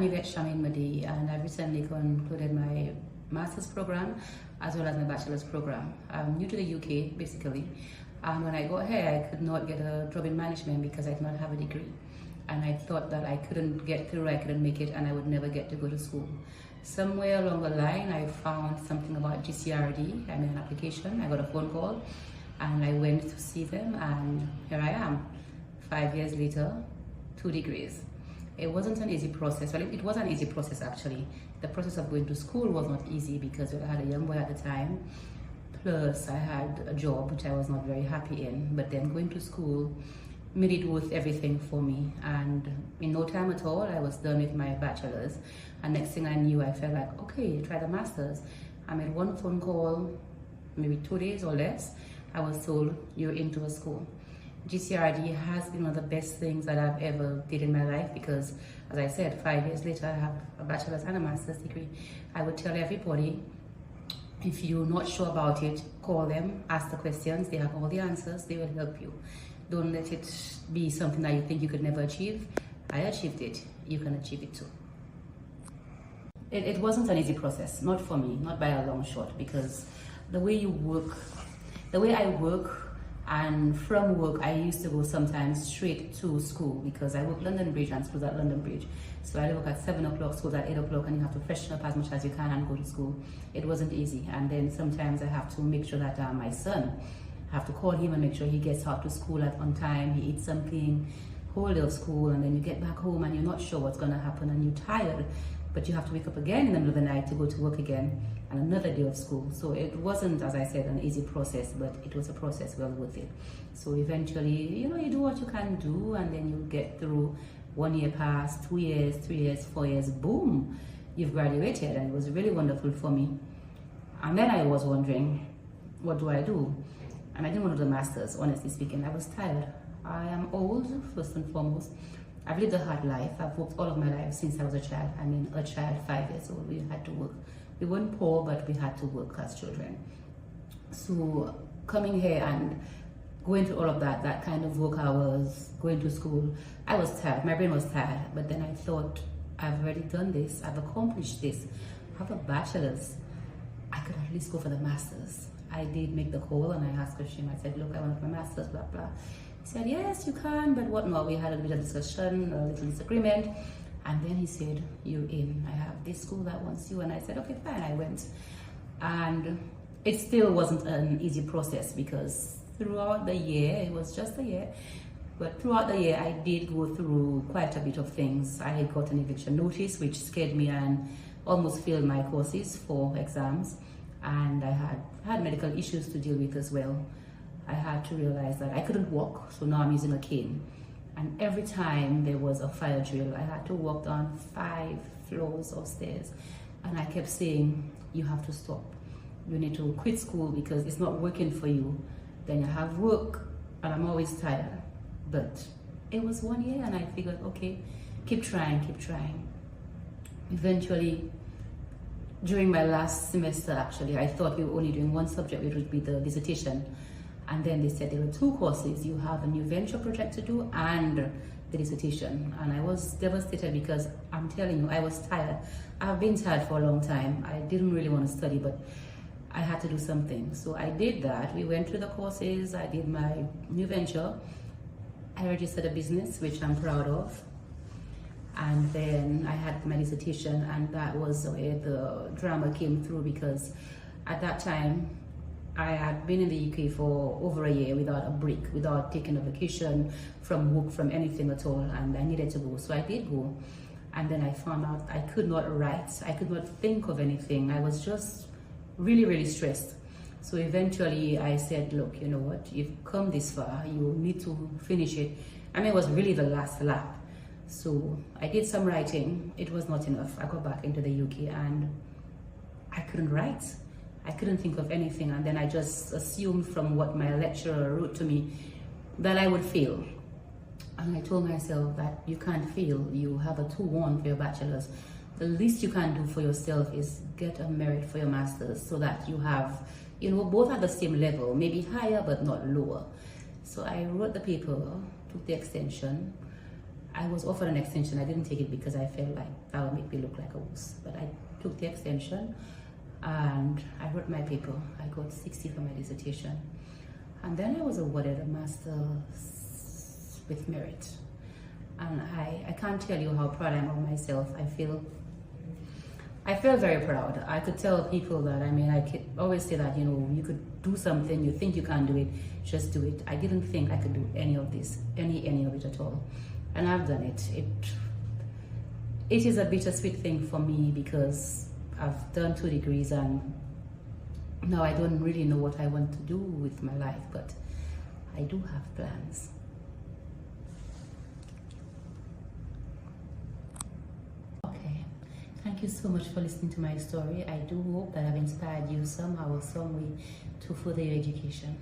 I'm Yvette Charmaine Mande, and I recently concluded my master's program as well as my bachelor's program. I'm new to the UK, basically, and when I got here, I could not get a job in management because I did not have a degree. And I thought that I couldn't get through, I couldn't make it, and I would never get to go to school. Somewhere along the line, I found something about GCRD. I made an application, I got a phone call, and I went to see them, and here I am, 5 years later, 2 degrees. It wasn't an easy process. Well, it was an easy process actually. The process of going to school was not easy because I had a young boy at the time. Plus, I had a job which I was not very happy in. But then going to school made it worth everything for me. And in no time at all, I was done with my bachelor's. And next thing I knew, I felt like, okay, try the master's. I made one phone call, maybe 2 days or less. I was told, you're into a school. GCRD has been one of the best things that I've ever did in my life because, as I said, 5 years later I have a bachelor's and a master's degree. I would tell everybody, if you're not sure about it, call them, ask the questions, they have all the answers, they will help you. Don't let it be something that you think you could never achieve. I achieved it, you can achieve it too. It wasn't an easy process, not for me, not by a long shot, because the way I work, and from work, I used to go sometimes straight to school because I work London Bridge and school's at London Bridge. So I work at 7 o'clock, school's at 8 o'clock, and you have to freshen up as much as you can and go to school. It wasn't easy. And then sometimes I have to make sure that my son, I have to call him and make sure he gets out to school on time, he eats something, whole day of school, and then you get back home and you're not sure what's gonna happen and you're tired, but you have to wake up again in the middle of the night to go to work again and another day of school. So it wasn't, as I said, an easy process, but it was a process well worth it. So eventually, you do what you can do, and then you get through. 1 year passed, 2 years, 3 years, 4 years, boom, you've graduated, and it was really wonderful for me. And then I was wondering, what do I do? And I didn't want to do the master's, honestly speaking. I was tired. I am old, first and foremost. I've lived a hard life. I've worked all of my life since I was a child. I mean, a child, 5 years old, we had to work. We weren't poor, but we had to work as children. So coming here and going through all of that kind of work hours, going to school, I was tired. My brain was tired. But then I thought, I've already done this. I've accomplished this. I have a bachelor's. I could at least go for the master's. I did make the call and I asked him. I said, look, I want my master's, blah, blah. He said, yes, you can, but what not? We had a bit of discussion, a little disagreement. And then he said, you're in. I have this school that wants you. And I said, okay, fine. I went. And it still wasn't an easy process because throughout the year, it was just a year, but throughout the year, I did go through quite a bit of things. I had got an eviction notice, which scared me and almost failed my courses for exams. And I had medical issues to deal with as well. I had to realize that I couldn't walk, so now I'm using a cane. And every time there was a fire drill, I had to walk down 5 floors of stairs. And I kept saying, you have to stop. You need to quit school because it's not working for you. Then you have work, and I'm always tired. But it was 1 year, and I figured, okay, keep trying, keep trying. Eventually, during my last semester, actually, I thought we were only doing one subject, which would be the dissertation. And then they said there were 2 courses. You have a new venture project to do and the dissertation. And I was devastated because I'm telling you, I was tired. I've been tired for a long time. I didn't really want to study, but I had to do something. So I did that. We went through the courses. I did my new venture. I registered a business, which I'm proud of. And then I had my dissertation, and that was where the drama came through because at that time, I had been in the UK for over a year without a break, without taking a vacation from work, from anything at all, and I needed to go. So I did go. And then I found out I could not write. I could not think of anything. I was just really, really stressed. So eventually I said, look, you know what, you've come this far, you need to finish it. I mean, it was really the last lap. So I did some writing. It was not enough. I got back into the UK and I couldn't write. I couldn't think of anything, and then I just assumed from what my lecturer wrote to me that I would fail. And I told myself that you can't fail. You have a 2-1 for your bachelor's. The least you can do for yourself is get a merit for your master's so that you have, both at the same level, maybe higher but not lower. So I wrote the paper, took the extension, I was offered an extension. I didn't take it because I felt like that would make me look like a wuss. But I took the extension and I wrote my paper. I got 60 for my dissertation. And then I was awarded a master's with merit. And I can't tell you how proud I am of myself. I feel very proud. I could tell people that, I could always say that, you could do something, you think you can't do it, just do it. I didn't think I could do any of this, any of it at all. And I've done it. It is a bittersweet thing for me because I've done 2 degrees and now I don't really know what I want to do with my life, but I do have plans. Okay, thank you so much for listening to my story. I do hope that I've inspired you somehow or some way to further your education.